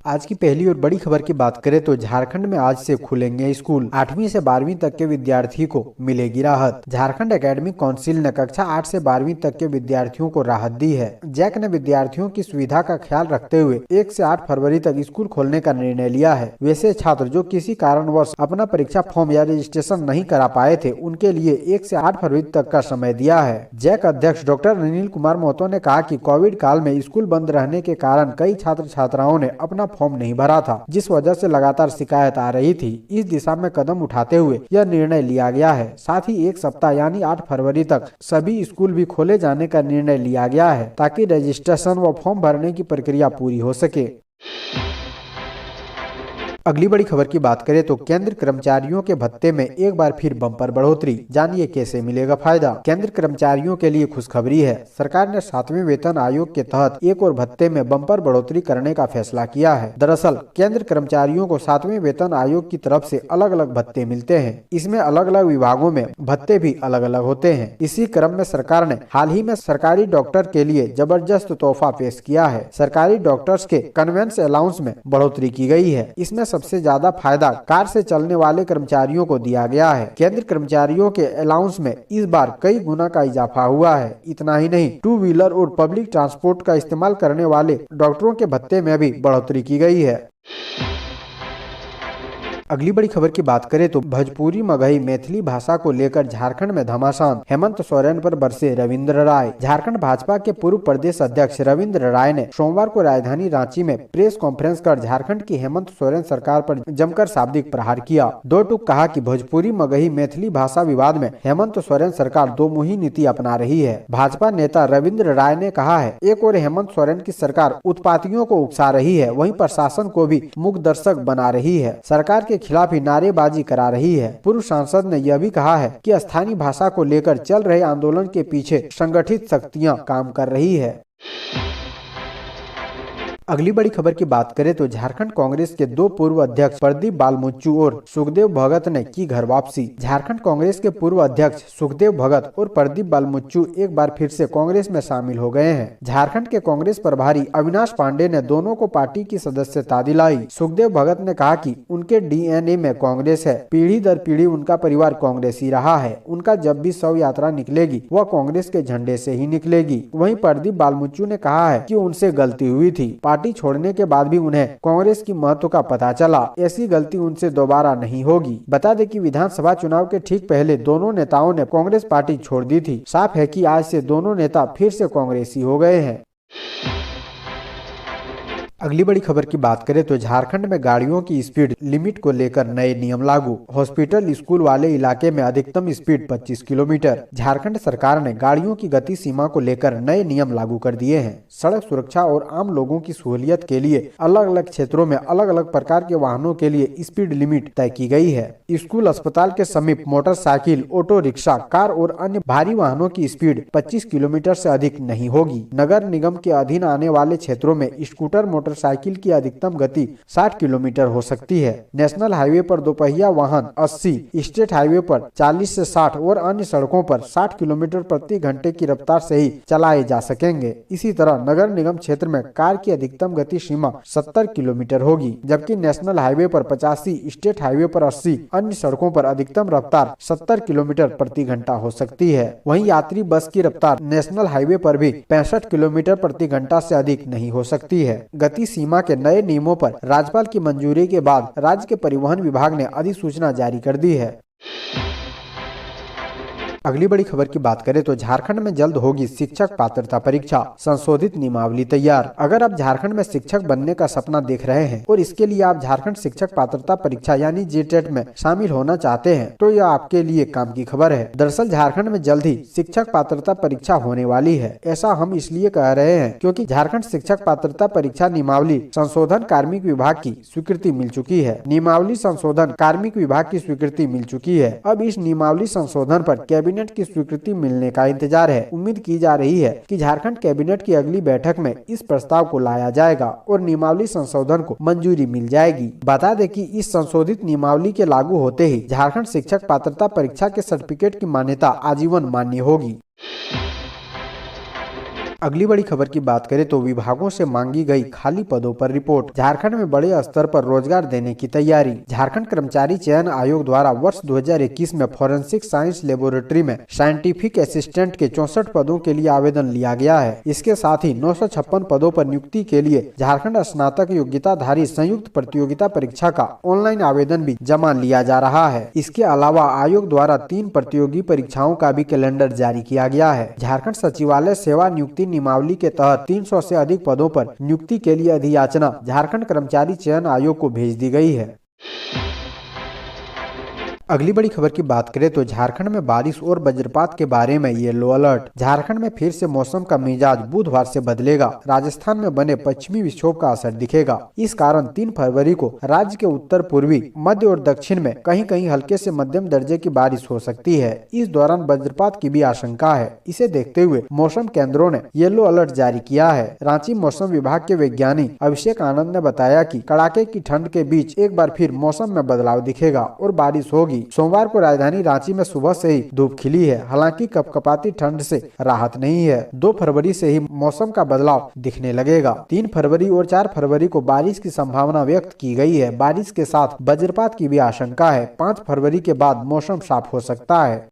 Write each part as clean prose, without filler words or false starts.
आज की पहली और बड़ी खबर की बात करें तो झारखंड में आज से खुलेंगे स्कूल। 8वीं से 12वीं तक के विद्यार्थी को मिलेगी राहत। झारखंड एकेडमिक काउंसिल ने कक्षा 8 से 12वीं तक के विद्यार्थियों को राहत दी है। जैक ने विद्यार्थियों की सुविधा का ख्याल रखते हुए 1 से 8 फरवरी तक स्कूल खोलने का निर्णय लिया है। वैसे छात्र जो किसी कारणवश अपना परीक्षा फॉर्म या रजिस्ट्रेशन नहीं करा पाए थे, उनके लिए 1 से 8 फरवरी तक का समय दिया है। जैक अध्यक्ष डॉक्टर अनिल कुमार महतो ने कहा कि कोविड काल में स्कूल बंद रहने के कारण कई छात्र छात्राओं ने अपना फॉर्म नहीं भरा था, जिस वजह से लगातार शिकायत आ रही थी। इस दिशा में कदम उठाते हुए यह निर्णय लिया गया है। साथ ही 1 सप्ताह यानी 8 फरवरी तक सभी स्कूल भी खोले जाने का निर्णय लिया गया है, ताकि रजिस्ट्रेशन व फॉर्म भरने की प्रक्रिया पूरी हो सके। अगली बड़ी खबर की बात करें तो केंद्र कर्मचारियों के भत्ते में एक बार फिर बम्पर बढ़ोतरी। जानिए कैसे मिलेगा फायदा। केंद्र कर्मचारियों के लिए खुशखबरी है। सरकार ने 7वें वेतन आयोग के तहत एक और भत्ते में बम्पर बढ़ोतरी करने का फैसला किया है। दरअसल केंद्र कर्मचारियों को 7वें वेतन आयोग की तरफ से अलग अलग भत्ते मिलते हैं। इसमें अलग अलग विभागों में भत्ते भी अलग अलग होते हैं। इसी क्रम में सरकार ने हाल ही में सरकारी डॉक्टर के लिए जबरदस्त तोहफा पेश किया है। सरकारी डॉक्टर्स के कन्वेंस अलाउंस में बढ़ोतरी की गई है। इसमें सबसे ज्यादा फायदा कार से चलने वाले कर्मचारियों को दिया गया है। केंद्र कर्मचारियों के अलाउंस में इस बार कई गुना का इजाफा हुआ है। इतना ही नहीं, 2 व्हीलर और पब्लिक ट्रांसपोर्ट का इस्तेमाल करने वाले डॉक्टरों के भत्ते में भी बढ़ोतरी की गई है। अगली बड़ी खबर की बात करें तो भोजपुरी मगही मैथिली भाषा को लेकर झारखंड में घमासान। हेमंत सोरेन पर बरसे रविंद्र राय। झारखंड भाजपा के पूर्व प्रदेश अध्यक्ष रविंद्र राय ने सोमवार को राजधानी रांची में प्रेस कॉन्फ्रेंस कर झारखंड की हेमंत सोरेन सरकार पर जमकर शाब्दिक प्रहार किया। दो टूक कहा कि भोजपुरी मगही मैथिली भाषा विवाद में हेमंत सोरेन सरकार दोमुही नीति अपना रही है। भाजपा नेता रविंद्र राय ने कहा है, एक और हेमंत सोरेन की सरकार उत्पातियों को उकसा रही है, वहीं प्रशासन को भी मूक दर्शक बना रही है। सरकार के खिलाफ ही नारेबाजी करा रही है। पूर्व सांसद ने यह भी कहा है कि स्थानीय भाषा को लेकर चल रहे आंदोलन के पीछे संगठित शक्तियां काम कर रही है। अगली बड़ी खबर की बात करें तो झारखंड कांग्रेस के 2 पूर्व अध्यक्ष प्रदीप बालमुच्चू और सुखदेव भगत ने की घर वापसी। झारखंड कांग्रेस के पूर्व अध्यक्ष सुखदेव भगत और प्रदीप बालमुच्चू एक बार फिर से कांग्रेस में शामिल हो गए हैं। झारखंड के कांग्रेस प्रभारी अविनाश पांडे ने दोनों को पार्टी की सदस्यता दिलाई। सुखदेव भगत ने कहा कि उनके डीएनए में कांग्रेस है, पीढ़ी दर पीढ़ी उनका परिवार कांग्रेसी रहा है। उनका जब भी शव यात्रा निकलेगी वह कांग्रेस के झंडे से ही निकलेगी। वहीं प्रदीप बालमुच्चू ने कहा है कि उनसे गलती हुई थी। पार्टी छोड़ने के बाद भी उन्हें कांग्रेस की महत्व का पता चला। ऐसी गलती उनसे दोबारा नहीं होगी। बता दें कि विधानसभा चुनाव के ठीक पहले दोनों नेताओं ने कांग्रेस पार्टी छोड़ दी थी। साफ है कि आज से दोनों नेता फिर से कांग्रेसी हो गए हैं। अगली बड़ी खबर की बात करें तो झारखंड में गाड़ियों की स्पीड लिमिट को लेकर नए नियम लागू। हॉस्पिटल स्कूल वाले इलाके में अधिकतम स्पीड 25 किलोमीटर। झारखंड सरकार ने गाड़ियों की गति सीमा को लेकर नए नियम लागू कर दिए हैं। सड़क सुरक्षा और आम लोगों की सहूलियत के लिए अलग अलग क्षेत्रों में अलग अलग प्रकार के वाहनों के लिए स्पीड लिमिट तय की गई है। स्कूल, अस्पताल के समीप मोटरसाइकिल, ऑटो रिक्शा, कार और अन्य भारी वाहनों की स्पीड 25 किलोमीटर से अधिक नहीं होगी। नगर निगम के अधीन आने वाले क्षेत्रों में स्कूटर, मोटरसाइकिल की अधिकतम गति 60 किलोमीटर हो सकती है। नेशनल हाईवे पर दोपहिया वाहन 80, स्टेट हाईवे पर 40 से 60 और अन्य सड़कों पर 60 किलोमीटर प्रति घंटे की रफ्तार से ही चलाए जा सकेंगे। इसी तरह नगर निगम क्षेत्र में कार की अधिकतम गति सीमा 70 किलोमीटर होगी, जबकि नेशनल हाईवे पर 85, स्टेट हाईवे पर 80, अन्य सड़कों पर अधिकतम रफ्तार 70 किलोमीटर प्रति घंटा हो सकती है। वहीं यात्री बस की रफ्तार नेशनल हाईवे पर भी 65 किलोमीटर प्रति घंटा से अधिक नहीं हो सकती है। गति सीमा के नए नियमों पर राज्यपाल की मंजूरी के बाद राज्य के परिवहन विभाग ने अधिसूचना जारी कर दी है। अगली बड़ी खबर की बात करें तो झारखंड में जल्द होगी शिक्षक पात्रता परीक्षा, संशोधित नियमावली तैयार। अगर आप झारखंड में शिक्षक बनने का सपना देख रहे हैं और इसके लिए आप झारखंड शिक्षक पात्रता परीक्षा यानी जेटेट में शामिल होना चाहते हैं, तो यह आपके लिए काम की खबर है। दरअसल झारखंड में जल्द ही शिक्षक पात्रता परीक्षा होने वाली है। ऐसा हम इसलिए कह रहे हैं क्योंकि झारखंड शिक्षक पात्रता परीक्षा नियमावली संशोधन कार्मिक विभाग की स्वीकृति मिल चुकी है। नियमावली संशोधन कार्मिक विभाग की स्वीकृति मिल चुकी है। अब इस नियमावली संशोधन पर कैबिनेट की स्वीकृति मिलने का इंतजार है। उम्मीद की जा रही है कि झारखंड कैबिनेट की अगली बैठक में इस प्रस्ताव को लाया जाएगा और नियमावली संशोधन को मंजूरी मिल जाएगी। बता दें कि इस संशोधित नियमावली के लागू होते ही झारखंड शिक्षक पात्रता परीक्षा के सर्टिफिकेट की मान्यता आजीवन मान्य होगी। अगली बड़ी खबर की बात करें तो विभागों से मांगी गई खाली पदों पर रिपोर्ट। झारखंड में बड़े स्तर पर रोजगार देने की तैयारी। झारखंड कर्मचारी चयन आयोग द्वारा वर्ष 2021 में फॉरेंसिक साइंस लेबोरेटरी में साइंटिफिक असिस्टेंट के 64 पदों के लिए आवेदन लिया गया है। इसके साथ ही 956 पदों पर नियुक्ति के लिए झारखंड स्नातक योग्यताधारी संयुक्त प्रतियोगिता परीक्षा का ऑनलाइन आवेदन भी जमा लिया जा रहा है। इसके अलावा आयोग द्वारा 3 प्रतियोगी परीक्षाओं का भी कैलेंडर जारी किया गया है। झारखंड सचिवालय सेवा नियुक्ति नियमावली के तहत 300 से अधिक पदों पर नियुक्ति के लिए अधियाचना झारखंड कर्मचारी चयन आयोग को भेज दी गई है। अगली बड़ी खबर की बात करें तो झारखंड में बारिश और वज्रपात के बारे में येलो अलर्ट। झारखंड में फिर से मौसम का मिजाज बुधवार से बदलेगा। राजस्थान में बने पश्चिमी विक्षोभ का असर दिखेगा। इस कारण 3 फरवरी को राज्य के उत्तर पूर्वी, मध्य और दक्षिण में कहीं कहीं हल्के से मध्यम दर्जे की बारिश हो सकती है। इस दौरान वज्रपात की भी आशंका है। इसे देखते हुए मौसम केंद्रों ने येलो अलर्ट जारी किया है। रांची मौसम विभाग के वैज्ञानिक अभिषेक आनंद ने बताया कि कड़ाके की ठंड के बीच एक बार फिर मौसम में बदलाव दिखेगा और बारिश होगी। सोमवार को राजधानी रांची में सुबह से ही धूप खिली है। हालांकि कपकपाती ठंड से राहत नहीं है। 2 फरवरी से ही मौसम का बदलाव दिखने लगेगा। 3 फरवरी और 4 फरवरी को बारिश की संभावना व्यक्त की गई है। बारिश के साथ वज्रपात की भी आशंका है। 5 फरवरी के बाद मौसम साफ हो सकता है।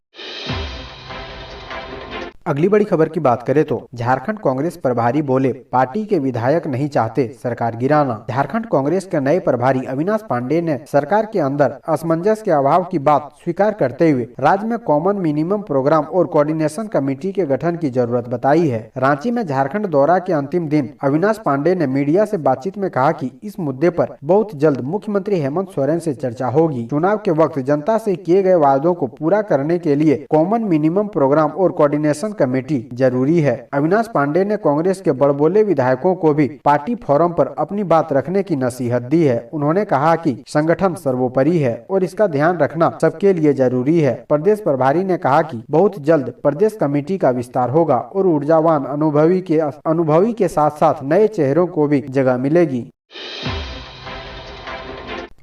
अगली बड़ी खबर की बात करें तो झारखंड कांग्रेस प्रभारी बोले, पार्टी के विधायक नहीं चाहते सरकार गिराना। झारखंड कांग्रेस के नए प्रभारी अविनाश पांडे ने सरकार के अंदर असमंजस के अभाव की बात स्वीकार करते हुए राज्य में कॉमन मिनिमम प्रोग्राम और कोऑर्डिनेशन कमेटी के गठन की जरूरत बताई है। रांची में झारखंड दौरा के अंतिम दिन अविनाश पांडे ने मीडिया से बातचीत में कहा कि इस मुद्दे पर बहुत जल्द मुख्यमंत्री हेमंत सोरेन से चर्चा होगी। चुनाव के वक्त जनता से किए गए वादों को पूरा करने के लिए कॉमन मिनिमम प्रोग्राम और कोऑर्डिनेशन कमेटी जरूरी है। अविनाश पांडे ने कांग्रेस के बड़बोले विधायकों को भी पार्टी फोरम पर अपनी बात रखने की नसीहत दी है। उन्होंने कहा कि संगठन सर्वोपरि है और इसका ध्यान रखना सबके लिए जरूरी है। प्रदेश प्रभारी ने कहा कि बहुत जल्द प्रदेश कमेटी का विस्तार होगा और ऊर्जावान अनुभवी के साथ साथ नए चेहरों को भी जगह मिलेगी।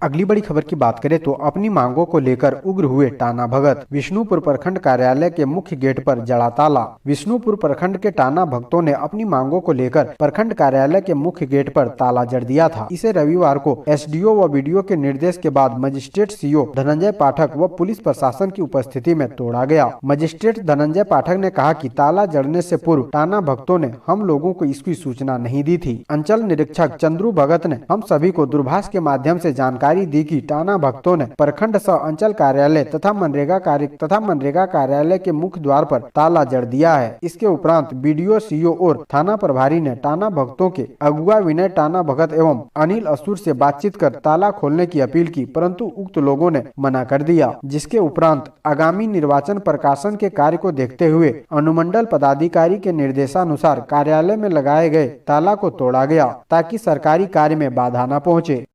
अगली बड़ी खबर की बात करें तो अपनी मांगों को लेकर उग्र हुए टाना भगत। विष्णुपुर प्रखंड कार्यालय के मुख्य गेट पर जड़ा ताला। विष्णुपुर प्रखंड के टाना भक्तों ने अपनी मांगों को लेकर प्रखंड कार्यालय के मुख्य गेट पर ताला जड़ दिया था। इसे रविवार को एसडीओ व बीडीओ के निर्देश के बाद मजिस्ट्रेट सीओ धनंजय पाठक व पुलिस प्रशासन की उपस्थिति में तोड़ा गया। मजिस्ट्रेट धनंजय पाठक ने कहा कि ताला जड़ने से पूर्व टाना भक्तों ने हम लोगों को इसकी सूचना नहीं दी थी। अंचल निरीक्षक चंद्रू भगत ने हम सभी को दूरभाष के माध्यम से जानकारी दी कि टाना भक्तों ने प्रखंड सह अंचल कार्यालय तथा मनरेगा कार्यालय के मुख्य द्वार पर ताला जड़ दिया है। इसके उपरांत बीडीओ, सीओ और थाना प्रभारी ने टाना भक्तों के अगुआ विनय टाना भगत एवं अनिल असुर से बातचीत कर ताला खोलने की अपील की, परंतु उक्त लोगों ने मना कर दिया। जिसके उपरांत आगामी निर्वाचन प्रकाशन के कार्य को देखते हुए अनुमंडल पदाधिकारी के निर्देशानुसार कार्यालय में लगाए गए ताला को तोड़ा गया ताकि सरकारी कार्य में बाधा न पहुंचे।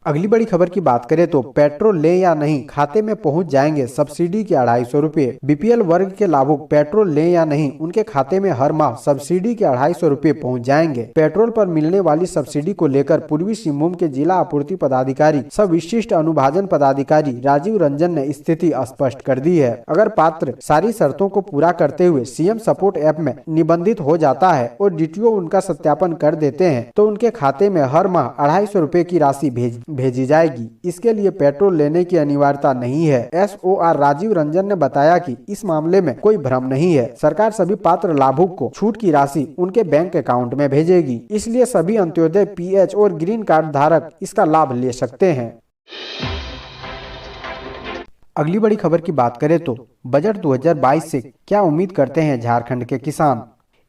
अगली बड़ी खबर की बात करें तो पेट्रोल ले या नहीं, खाते में पहुंच जाएंगे सब्सिडी के 250 रुपए। बीपीएल वर्ग के लाभुक पेट्रोल ले या नहीं, उनके खाते में हर माह सब्सिडी के 250 रुपए पहुंच जाएंगे। पेट्रोल पर मिलने वाली सब्सिडी को लेकर पूर्वी सिंहभूम के जिला आपूर्ति पदाधिकारी सह विशिष्ट अनुभाजन पदाधिकारी राजीव रंजन ने स्थिति स्पष्ट कर दी है। अगर पात्र सारी शर्तों को पूरा करते हुए सीएम सपोर्ट ऐप में निबंधित हो जाता है और डीटीओ उनका सत्यापन कर देते हैं तो उनके खाते में हर माह 250 रुपए की राशि भेजी जाएगी। इसके लिए पेट्रोल लेने की अनिवार्यता नहीं है। एसओआर राजीव रंजन ने बताया कि इस मामले में कोई भ्रम नहीं है। सरकार सभी पात्र लाभुक को छूट की राशि उनके बैंक अकाउंट में भेजेगी। इसलिए सभी अंत्योदय, पीएच और ग्रीन कार्ड धारक इसका लाभ ले सकते हैं। अगली बड़ी खबर की बात करें तो बजट 2022 से क्या उम्मीद करते हैं झारखंड के किसान।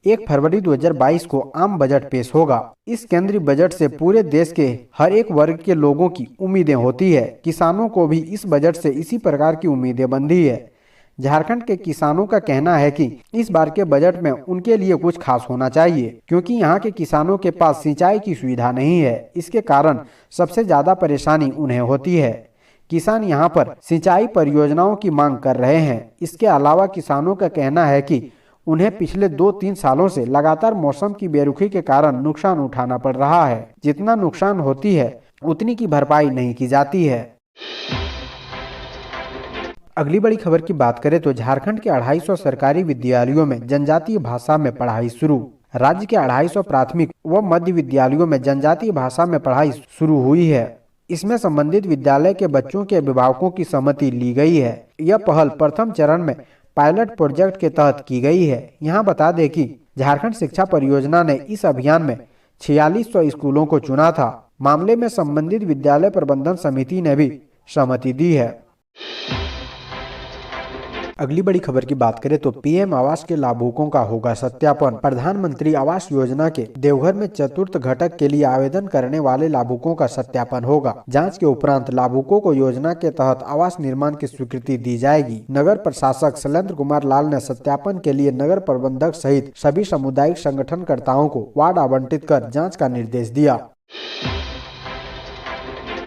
1 फरवरी 2022 को आम बजट पेश होगा। इस केंद्रीय बजट से पूरे देश के हर एक वर्ग के लोगों की उम्मीदें होती है। किसानों को भी इस बजट से इसी प्रकार की उम्मीदें बंधी है। झारखंड के किसानों का कहना है कि इस बार के बजट में उनके लिए कुछ खास होना चाहिए, क्योंकि यहाँ के किसानों के पास सिंचाई की सुविधा नहीं है। इसके कारण सबसे ज्यादा परेशानी उन्हें होती है। किसान यहाँ पर सिंचाई परियोजनाओं की मांग कर रहे हैं। इसके अलावा किसानों का कहना है कि उन्हें पिछले 2-3 सालों से लगातार मौसम की बेरुखी के कारण नुकसान उठाना पड़ रहा है। जितना नुकसान होती है उतनी की भरपाई नहीं की जाती है। अगली बड़ी खबर की बात करें तो झारखंड के 250 सरकारी विद्यालयों में जनजातीय भाषा में पढ़ाई शुरू। राज्य के 250 प्राथमिक व मध्य विद्यालयों में जनजातीय भाषा में पढ़ाई शुरू हुई है। इसमें संबंधित विद्यालय के बच्चों के अभिभावकों की सहमति ली गई है। यह पहल प्रथम चरण में पायलट प्रोजेक्ट के तहत की गई है। यहाँ बता दें कि झारखंड शिक्षा परियोजना ने इस अभियान में 4600 स्कूलों को चुना था। मामले में संबंधित विद्यालय प्रबंधन समिति ने भी सहमति दी है। अगली बड़ी खबर की बात करें तो पीएम आवास के लाभुकों का होगा सत्यापन। प्रधानमंत्री आवास योजना के देवघर में चतुर्थ घटक के लिए आवेदन करने वाले लाभुकों का सत्यापन होगा। जांच के उपरांत लाभुकों को योजना के तहत आवास निर्माण की स्वीकृति दी जाएगी। नगर प्रशासक शैलेंद्र कुमार लाल ने सत्यापन के लिए नगर प्रबंधक सहित सभी सामुदायिक संगठनकर्ताओं को वार्ड आवंटित कर जाँच का निर्देश दिया।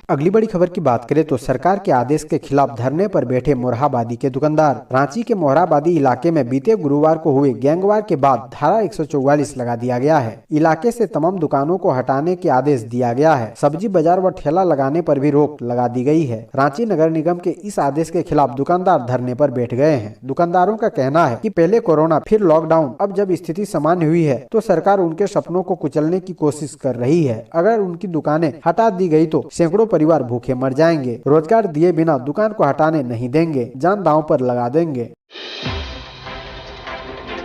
अगली बड़ी खबर की बात करें तो सरकार के आदेश के खिलाफ धरने पर बैठे मोरहाबादी के दुकानदार। रांची के मोरहाबादी इलाके में बीते गुरुवार को हुए गैंगवार के बाद धारा 144 लगा दिया गया है। इलाके से तमाम दुकानों को हटाने के आदेश दिया गया है। सब्जी बाजार व ठेला लगाने पर भी रोक लगा दी गई है। रांची नगर निगम के इस आदेश के खिलाफ दुकानदार धरने पर बैठ गए हैं। दुकानदारों का कहना है कि पहले कोरोना फिर लॉकडाउन, अब जब स्थिति सामान्य हुई है तो सरकार उनके सपनों को कुचलने की कोशिश कर रही है। अगर उनकी दुकानें हटा दी गई तो सैकड़ों परिवार भूखे मर जाएंगे। रोजगार दिए बिना दुकान को हटाने नहीं देंगे, जान दांव पर लगा देंगे।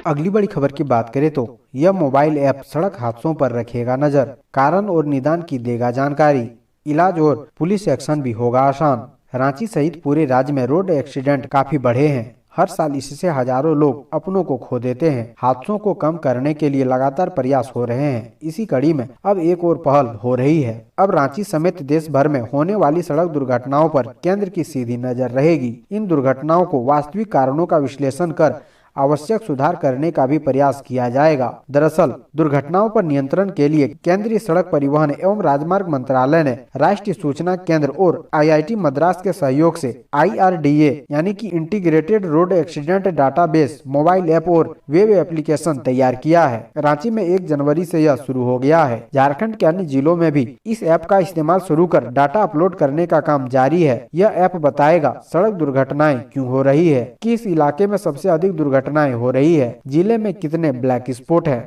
अगली बड़ी खबर की बात करें तो यह मोबाइल ऐप सड़क हादसों पर रखेगा नजर, कारण और निदान की देगा जानकारी, इलाज और पुलिस एक्शन भी होगा आसान। रांची सहित पूरे राज्य में रोड एक्सीडेंट काफी बढ़े हैं। हर साल इससे हजारों लोग अपनों को खो देते हैं। हादसों को कम करने के लिए लगातार प्रयास हो रहे हैं। इसी कड़ी में अब एक और पहल हो रही है। अब रांची समेत देश भर में होने वाली सड़क दुर्घटनाओं पर केंद्र की सीधी नजर रहेगी। इन दुर्घटनाओं को वास्तविक कारणों का विश्लेषण कर आवश्यक सुधार करने का भी प्रयास किया जाएगा। दरअसल दुर्घटनाओं पर नियंत्रण के लिए केंद्रीय सड़क परिवहन एवं राजमार्ग मंत्रालय ने राष्ट्रीय सूचना केंद्र और IIT मद्रास के सहयोग से IRDA यानी कि integrated road accident database mobile app और वेब एप्लीकेशन तैयार किया है। रांची में 1 जनवरी से यह शुरू हो गया है। झारखंड के अन्य जिलों में भी इस ऐप का इस्तेमाल शुरू कर डाटा अपलोड करने का काम जारी है। यह ऐप बताएगा सड़क दुर्घटनाएं क्यों हो रही है, किस इलाके में सबसे अधिक दुर्घटनाएं हो रही है, जिले में कितने ब्लैक स्पॉट है।